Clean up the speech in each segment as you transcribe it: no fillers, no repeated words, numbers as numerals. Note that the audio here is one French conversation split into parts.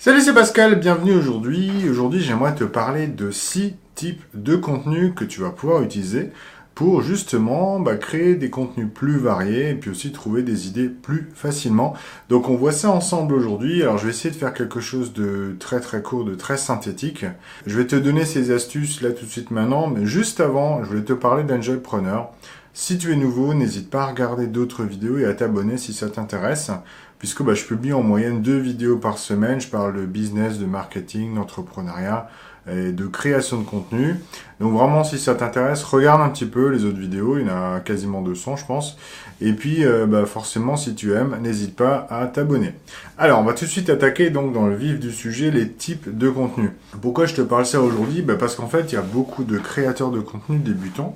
Salut, c'est Pascal, bienvenue aujourd'hui. Aujourd'hui, j'aimerais te parler de 6 types de contenus que tu vas pouvoir utiliser pour justement créer des contenus plus variés et puis aussi trouver des idées plus facilement. Donc on voit ça ensemble aujourd'hui. Alors je vais essayer de faire quelque chose de très très court, de très synthétique. Je vais te donner ces astuces là tout de suite maintenant, mais juste avant, je voulais te parler d'Enjoypreneur. Si tu es nouveau, n'hésite pas à regarder d'autres vidéos et à t'abonner si ça t'intéresse, puisque je publie en moyenne 2 vidéos par semaine. Je parle de business, de marketing, d'entrepreneuriat et de création de contenu. Donc vraiment, si ça t'intéresse, regarde un petit peu les autres vidéos. Il y en a quasiment 200, je pense. Et puis, forcément, si tu aimes, n'hésite pas à t'abonner. Alors, on va tout de suite attaquer donc dans le vif du sujet, les types de contenus. Pourquoi je te parle ça aujourd'hui? Parce qu'en fait, il y a beaucoup de créateurs de contenu débutants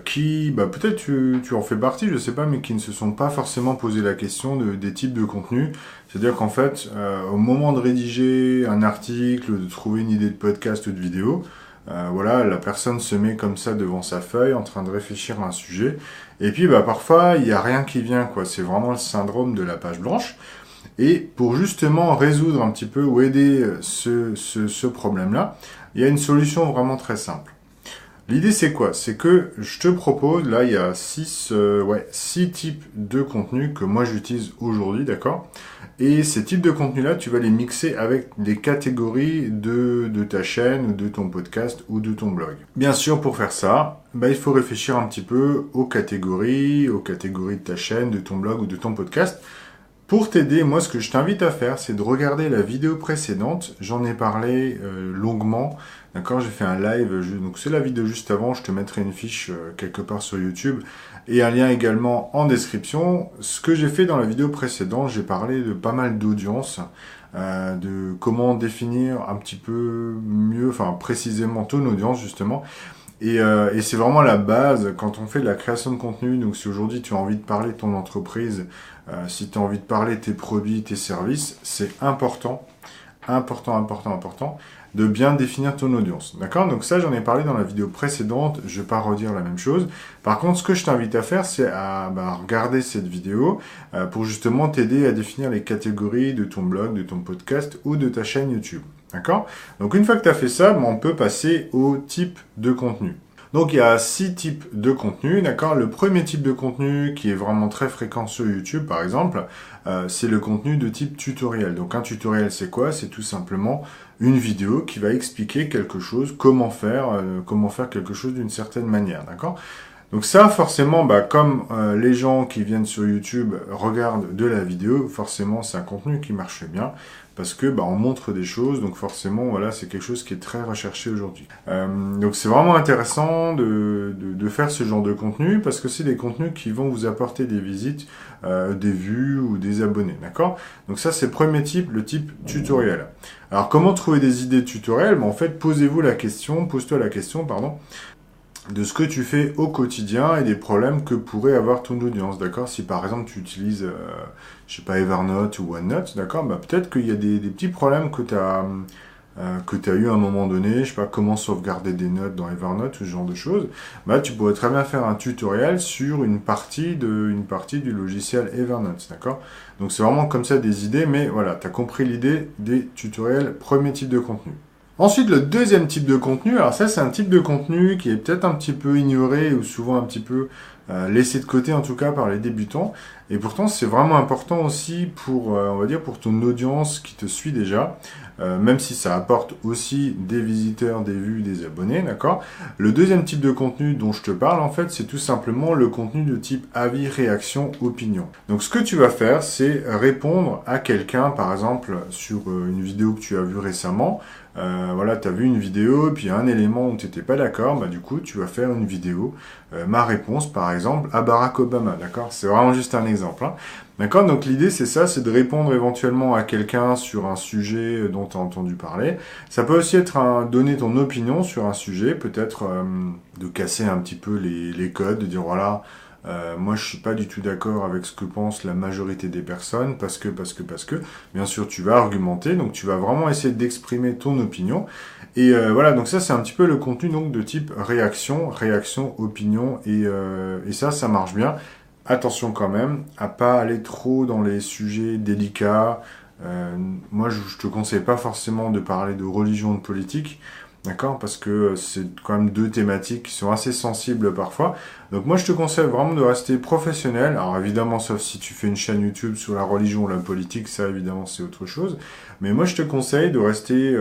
qui, peut-être tu en fais partie, je sais pas, mais qui ne se sont pas forcément posé la question des types de contenus. C'est-à-dire qu'en fait, au moment de rédiger un article, de trouver une idée de podcast ou de vidéo, la personne se met comme ça devant sa feuille, en train de réfléchir à un sujet. Et puis, parfois, il n'y a rien qui vient, quoi. C'est vraiment le syndrome de la page blanche. Et pour justement résoudre un petit peu ou aider ce problème-là, il y a une solution vraiment très simple. L'idée, c'est quoi? C'est que je te propose, là, il y a 6 types de contenus que moi j'utilise aujourd'hui, d'accord? Et ces types de contenus-là, tu vas les mixer avec les catégories de ta chaîne, ou de ton podcast, ou de ton blog. Bien sûr, pour faire ça, il faut réfléchir un petit peu aux catégories de ta chaîne, de ton blog ou de ton podcast. Pour t'aider, moi, ce que je t'invite à faire, c'est de regarder la vidéo précédente. J'en ai parlé longuement. D'accord, j'ai fait un live. Donc, c'est la vidéo juste avant. Je te mettrai une fiche quelque part sur YouTube et un lien également en description. Ce que j'ai fait dans la vidéo précédente, j'ai parlé de pas mal d'audience, de comment définir un petit peu mieux, précisément ton audience, justement. Et c'est vraiment la base quand on fait de la création de contenu. Donc si aujourd'hui tu as envie de parler de ton entreprise, si tu as envie de parler de tes produits, tes services, c'est important de bien définir ton audience. D'accord? Donc ça, j'en ai parlé dans la vidéo précédente, je ne vais pas redire la même chose. Par contre, ce que je t'invite à faire, c'est à regarder cette vidéo pour justement t'aider à définir les catégories de ton blog, de ton podcast ou de ta chaîne YouTube. D'accord? Donc une fois que tu as fait ça, on peut passer au type de contenu. Donc il y a 6 types de contenu, d'accord? Le premier type de contenu qui est vraiment très fréquent sur YouTube, par exemple, c'est le contenu de type tutoriel. Donc un tutoriel, c'est quoi? C'est tout simplement une vidéo qui va expliquer quelque chose, comment faire quelque chose d'une certaine manière, d'accord? Donc ça, forcément, comme les gens qui viennent sur YouTube regardent de la vidéo, forcément, c'est un contenu qui marche bien parce que on montre des choses, donc forcément, voilà, c'est quelque chose qui est très recherché aujourd'hui. Donc c'est vraiment intéressant de faire ce genre de contenu parce que c'est des contenus qui vont vous apporter des visites, des vues ou des abonnés, d'accord? Donc ça, c'est le premier type, le type tutoriel. Alors comment trouver des idées de tutoriel? En fait, pose-toi la question, de ce que tu fais au quotidien et des problèmes que pourrait avoir ton audience, d'accord? Si par exemple tu utilises, Evernote ou OneNote, d'accord? Peut-être qu'il y a des petits problèmes que tu as eu à un moment donné, comment sauvegarder des notes dans Evernote ou ce genre de choses. Tu pourrais très bien faire un tutoriel sur une partie du logiciel Evernote, d'accord? Donc c'est vraiment comme ça des idées, mais voilà, tu as compris l'idée des tutoriels, premier type de contenu. Ensuite, le deuxième type de contenu, alors ça c'est un type de contenu qui est peut-être un petit peu ignoré ou souvent un petit peu laissé de côté en tout cas par les débutants. Et pourtant c'est vraiment important aussi pour ton audience qui te suit déjà, même si ça apporte aussi des visiteurs, des vues, des abonnés, d'accord? Le deuxième type de contenu dont je te parle en fait, c'est tout simplement le contenu de type avis, réaction, opinion. Donc ce que tu vas faire, c'est répondre à quelqu'un, par exemple sur une vidéo que tu as vue récemment. Tu as vu une vidéo, et puis il y a un élément où tu n'étais pas d'accord, du coup, tu vas faire une vidéo, ma réponse, par exemple, à Barack Obama, d'accord? C'est vraiment juste un exemple, hein. D'accord? Donc l'idée, c'est ça, c'est de répondre éventuellement à quelqu'un sur un sujet dont tu as entendu parler. Ça peut aussi être donner ton opinion sur un sujet, peut-être de casser un petit peu les codes, de dire, voilà, moi je suis pas du tout d'accord avec ce que pense la majorité des personnes parce que bien sûr tu vas argumenter, donc tu vas vraiment essayer d'exprimer ton opinion et donc ça c'est un petit peu le contenu donc de type réaction, opinion et ça marche bien. Attention quand même à pas aller trop dans les sujets délicats, Moi, je te conseille pas forcément de parler de religion ou de politique, d'accord? Parce que c'est quand même deux thématiques qui sont assez sensibles parfois. Donc moi, je te conseille vraiment de rester professionnel. Alors évidemment, sauf si tu fais une chaîne YouTube sur la religion ou la politique, ça évidemment c'est autre chose. Mais moi, je te conseille de rester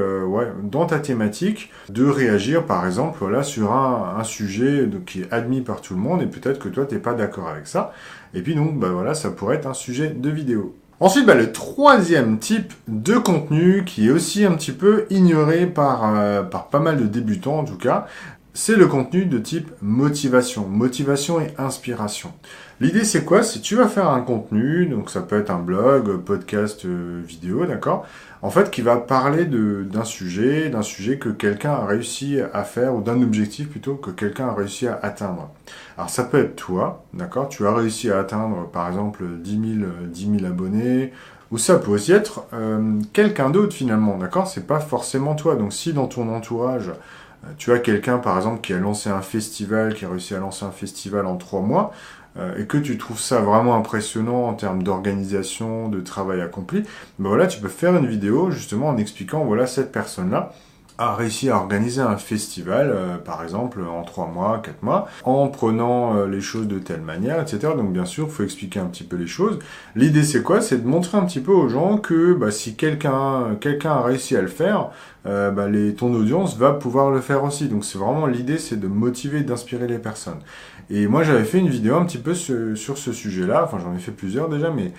dans ta thématique, de réagir par exemple voilà, sur un sujet qui est admis par tout le monde et peut-être que toi, t'es pas d'accord avec ça. Et puis donc, bah voilà, ça pourrait être un sujet de vidéo. Ensuite, le troisième type de contenu qui est aussi un petit peu ignoré par pas mal de débutants en tout cas, c'est le contenu de type motivation. Motivation et inspiration. L'idée c'est quoi? C'est tu vas faire un contenu, donc ça peut être un blog, podcast, vidéo, d'accord? En fait, qui va parler d'un sujet que quelqu'un a réussi à faire, ou d'un objectif plutôt que quelqu'un a réussi à atteindre. Alors ça peut être toi, d'accord? Tu as réussi à atteindre par exemple 10 000 abonnés, ou ça peut aussi être quelqu'un d'autre finalement, d'accord? C'est pas forcément toi. Donc si dans ton entourage, tu as quelqu'un par exemple qui a lancé un festival, qui a réussi à lancer un festival en 3 mois, et que tu trouves ça vraiment impressionnant en termes d'organisation, de travail accompli, ben voilà, tu peux faire une vidéo justement en expliquant, voilà, cette personne-là a réussi à organiser un festival, par exemple, en 3 mois, 4 mois, en prenant les choses de telle manière, etc. Donc bien sûr, il faut expliquer un petit peu les choses. L'idée, c'est quoi? C'est de montrer un petit peu aux gens que si quelqu'un a réussi à le faire, ton audience va pouvoir le faire aussi. Donc c'est vraiment l'idée, c'est de motiver, d'inspirer les personnes. Et moi, j'avais fait une vidéo un petit peu sur ce sujet-là. Enfin, j'en ai fait plusieurs déjà, mais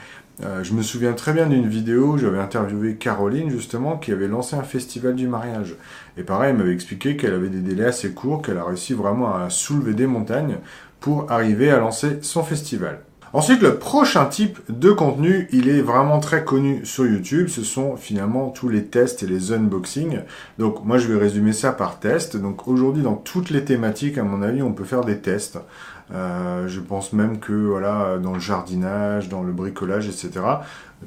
je me souviens très bien d'une vidéo où j'avais interviewé Caroline, justement, qui avait lancé un festival du mariage. Et pareil, elle m'avait expliqué qu'elle avait des délais assez courts, qu'elle a réussi vraiment à soulever des montagnes pour arriver à lancer son festival. Ensuite, le prochain type de contenu, il est vraiment très connu sur YouTube. Ce sont finalement tous les tests et les unboxings. Donc, moi, je vais résumer ça par test. Donc, aujourd'hui, dans toutes les thématiques, à mon avis, on peut faire des tests. Je pense même que, voilà, dans le jardinage, dans le bricolage, etc.,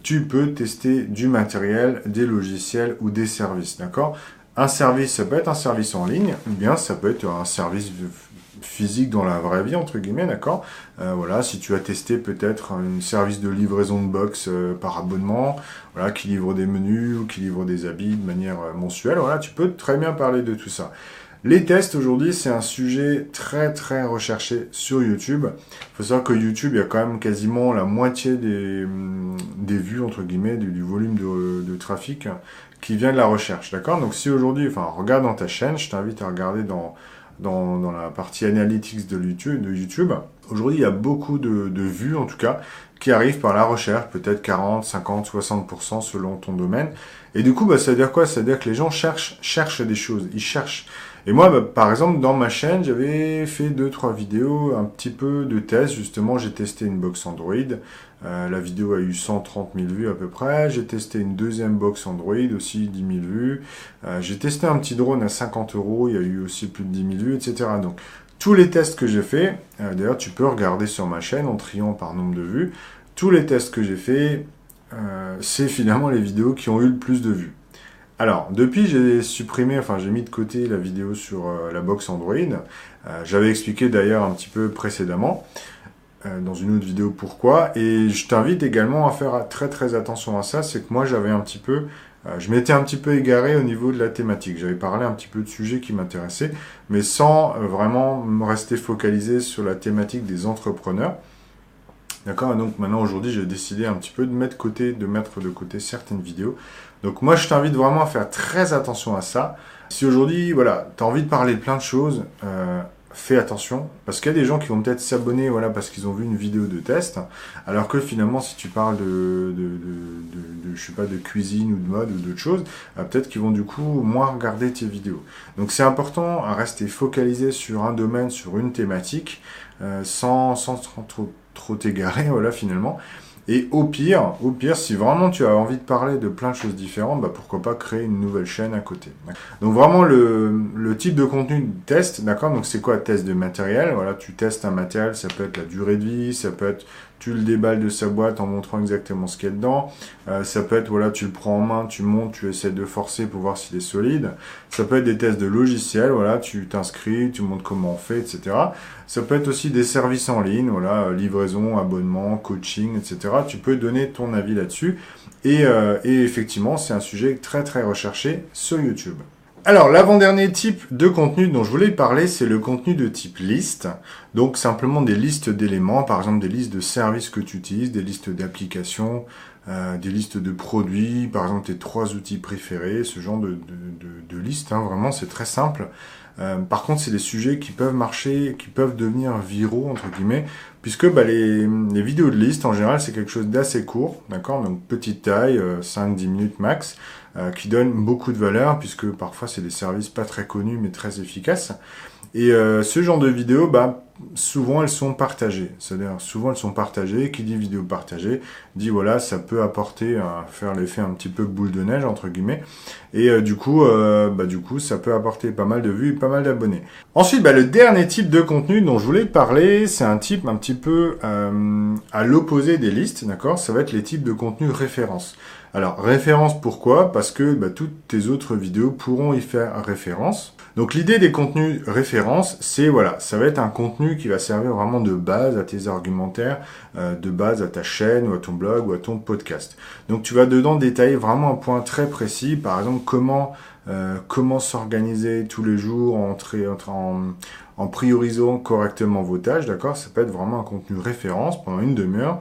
tu peux tester du matériel, des logiciels ou des services, d'accord? Un service, ça peut être un service en ligne, ou bien ça peut être un service physique dans la vraie vie, entre guillemets, d'accord? Voilà, si tu as testé peut-être un service de livraison de box par abonnement, voilà, qui livre des menus ou qui livre des habits de manière mensuelle, voilà, tu peux très bien parler de tout ça. Les tests aujourd'hui, c'est un sujet très très recherché sur YouTube. Il faut savoir que YouTube, il y a quand même quasiment la moitié des vues, entre guillemets, du volume de trafic qui vient de la recherche, d'accord? Donc si aujourd'hui, regarde dans ta chaîne, je t'invite à regarder dans la partie analytics de YouTube. Aujourd'hui, il y a beaucoup de vues, en tout cas, qui arrivent par la recherche, peut-être 40, 50, 60% selon ton domaine. Et du coup, ça veut dire quoi? Ça veut dire que les gens cherchent des choses, ils cherchent. Et moi, par exemple, dans ma chaîne, j'avais fait 2-3 vidéos, un petit peu de tests. Justement, j'ai testé une box Android. La vidéo a eu 130 000 vues à peu près. J'ai testé une deuxième box Android, aussi 10 000 vues. J'ai testé un petit drone à 50 €. Il y a eu aussi plus de 10 000 vues, etc. Donc, tous les tests que j'ai faits, d'ailleurs, tu peux regarder sur ma chaîne en triant par nombre de vues. Tous les tests que j'ai faits, c'est finalement les vidéos qui ont eu le plus de vues. Alors, depuis, j'ai supprimé, j'ai mis de côté la vidéo sur la box Android. J'avais expliqué d'ailleurs un petit peu précédemment, dans une autre vidéo, pourquoi. Et je t'invite également à faire très très attention à ça. C'est que moi, je m'étais un petit peu égaré au niveau de la thématique. J'avais parlé un petit peu de sujets qui m'intéressaient, mais sans vraiment me rester focalisé sur la thématique des entrepreneurs. D'accord? Et donc maintenant, aujourd'hui, j'ai décidé un petit peu de mettre de côté certaines vidéos. Donc moi, je t'invite vraiment à faire très attention à ça. Si aujourd'hui, voilà, tu as envie de parler de plein de choses, fais attention. Parce qu'il y a des gens qui vont peut-être s'abonner, voilà, parce qu'ils ont vu une vidéo de test. Alors que finalement, si tu parles je sais pas, de cuisine ou de mode ou d'autres choses, peut-être qu'ils vont du coup moins regarder tes vidéos. Donc c'est important à rester focalisé sur un domaine, sur une thématique, sans trop t'égarer, voilà, finalement. Et au pire, si vraiment tu as envie de parler de plein de choses différentes, pourquoi pas créer une nouvelle chaîne à côté. Donc vraiment le type de contenu de test, d'accord? Donc c'est quoi? Test de matériel, voilà, tu testes un matériel, ça peut être la durée de vie, ça peut être tu le déballes de sa boîte en montrant exactement ce qu'il y a dedans. Ça peut être, voilà, tu le prends en main, tu montes, tu essaies de forcer pour voir s'il est solide. Ça peut être des tests de logiciels, voilà, tu t'inscris, tu montres comment on fait, etc. Ça peut être aussi des services en ligne, voilà, livraison, abonnement, coaching, etc. Tu peux donner ton avis là-dessus. Et effectivement, c'est un sujet très très recherché sur YouTube. Alors, l'avant-dernier type de contenu dont je voulais parler, c'est le contenu de type liste. Donc, simplement des listes d'éléments, par exemple des listes de services que tu utilises, des listes d'applications, des listes de produits, par exemple tes 3 outils préférés, ce genre de listes, hein, vraiment, c'est très simple. Par contre, c'est des sujets qui peuvent marcher, qui peuvent devenir viraux, entre guillemets, puisque les vidéos de liste, en général, c'est quelque chose d'assez court, d'accord, donc petite taille, 5-10 minutes max, qui donne beaucoup de valeur, puisque parfois, c'est des services pas très connus, mais très efficaces. Et ce genre de vidéos, souvent elles sont partagées. C'est-à-dire, souvent elles sont partagées. Qui dit vidéo partagée, dit voilà, ça peut apporter, faire l'effet un petit peu boule de neige, entre guillemets. Et du coup, ça peut apporter pas mal de vues et pas mal d'abonnés. Ensuite, le dernier type de contenu dont je voulais parler, c'est un type un petit peu à l'opposé des listes, d'accord? Ça va être les types de contenu référence. Alors, référence pourquoi? Parce que toutes tes autres vidéos pourront y faire référence. Donc l'idée des contenus références, c'est voilà, ça va être un contenu qui va servir vraiment de base à tes argumentaires, de base à ta chaîne ou à ton blog ou à ton podcast. Donc tu vas dedans détailler vraiment un point très précis, par exemple comment s'organiser tous les jours en priorisant correctement vos tâches, d'accord? Ça peut être vraiment un contenu référence pendant une demi-heure.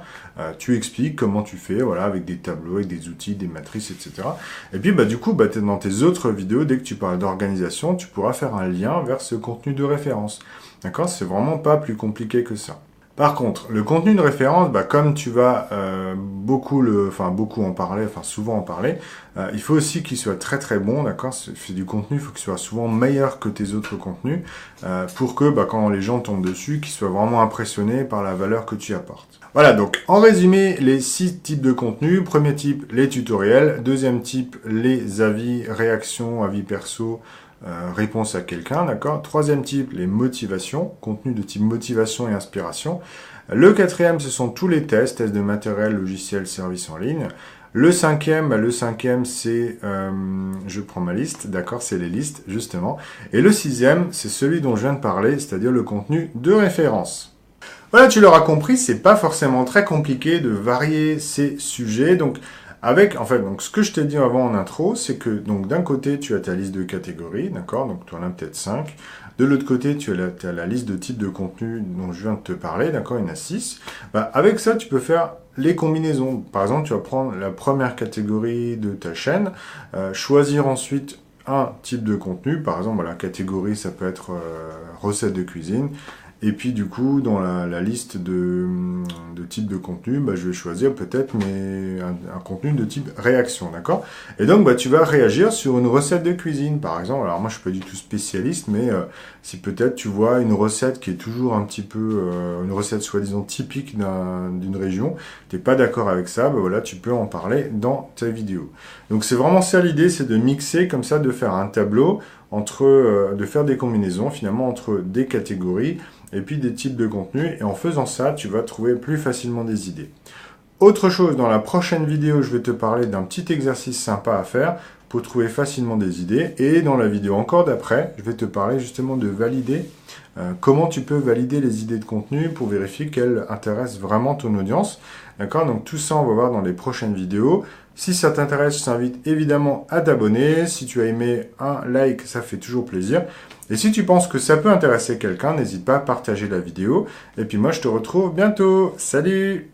Tu expliques comment tu fais, voilà, avec des tableaux, avec des outils, des matrices, etc. Et puis, dans tes autres vidéos, dès que tu parles d'organisation, tu pourras faire un lien vers ce contenu de référence. D'accord? C'est vraiment pas plus compliqué que ça. Par contre, le contenu de référence, comme tu vas souvent en parler, il faut aussi qu'il soit très très bon, d'accord? C'est du contenu, il faut qu'il soit souvent meilleur que tes autres contenus, pour que quand les gens tombent dessus, qu'ils soient vraiment impressionnés par la valeur que tu apportes. Voilà, donc en résumé, les 6 types de contenus. Premier type, les tutoriels. Deuxième type, les avis, réactions, avis perso, réponse à quelqu'un, d'accord. Troisième type, les motivations, contenu de type motivation et inspiration. Le quatrième, ce sont tous les tests de matériel, logiciel, service en ligne. Le cinquième, c'est, je prends ma liste, d'accord, c'est les listes, justement. Et le sixième, c'est celui dont je viens de parler, c'est-à-dire le contenu de référence. Voilà, tu l'auras compris, c'est pas forcément très compliqué de varier ces sujets, donc ce que je t'ai dit avant en intro, c'est que d'un côté, tu as ta liste de catégories, d'accord, donc tu en as peut-être 5. De l'autre côté, tu as la liste de types de contenu dont je viens de te parler, d'accord, il y en a 6. Avec ça, tu peux faire les combinaisons. Par exemple, tu vas prendre la première catégorie de ta chaîne, choisir ensuite un type de contenu. Par exemple, la catégorie, ça peut être recettes de cuisine. Et puis du coup, dans la liste de types de contenu, je vais choisir peut-être un contenu de type réaction, d'accord? Et donc, tu vas réagir sur une recette de cuisine, par exemple. Alors moi, je suis pas du tout spécialiste, mais si peut-être tu vois une recette qui est toujours un petit peu, une recette soi-disant typique d'une région, t'es pas d'accord avec ça, tu peux en parler dans ta vidéo. Donc c'est vraiment ça l'idée, c'est de mixer comme ça, de faire un tableau de faire des combinaisons finalement entre des catégories et puis des types de contenus. Et en faisant ça, tu vas trouver plus facilement des idées. Autre chose, dans la prochaine vidéo, je vais te parler d'un petit exercice sympa à faire pour trouver facilement des idées. Et dans la vidéo encore d'après, je vais te parler justement de valider, comment tu peux valider les idées de contenu pour vérifier qu'elles intéressent vraiment ton audience. D'accord? Donc tout ça, on va voir dans les prochaines vidéos. Si ça t'intéresse, je t'invite évidemment à t'abonner. Si tu as aimé, un like, ça fait toujours plaisir. Et si tu penses que ça peut intéresser quelqu'un, n'hésite pas à partager la vidéo. Et puis moi, je te retrouve bientôt. Salut!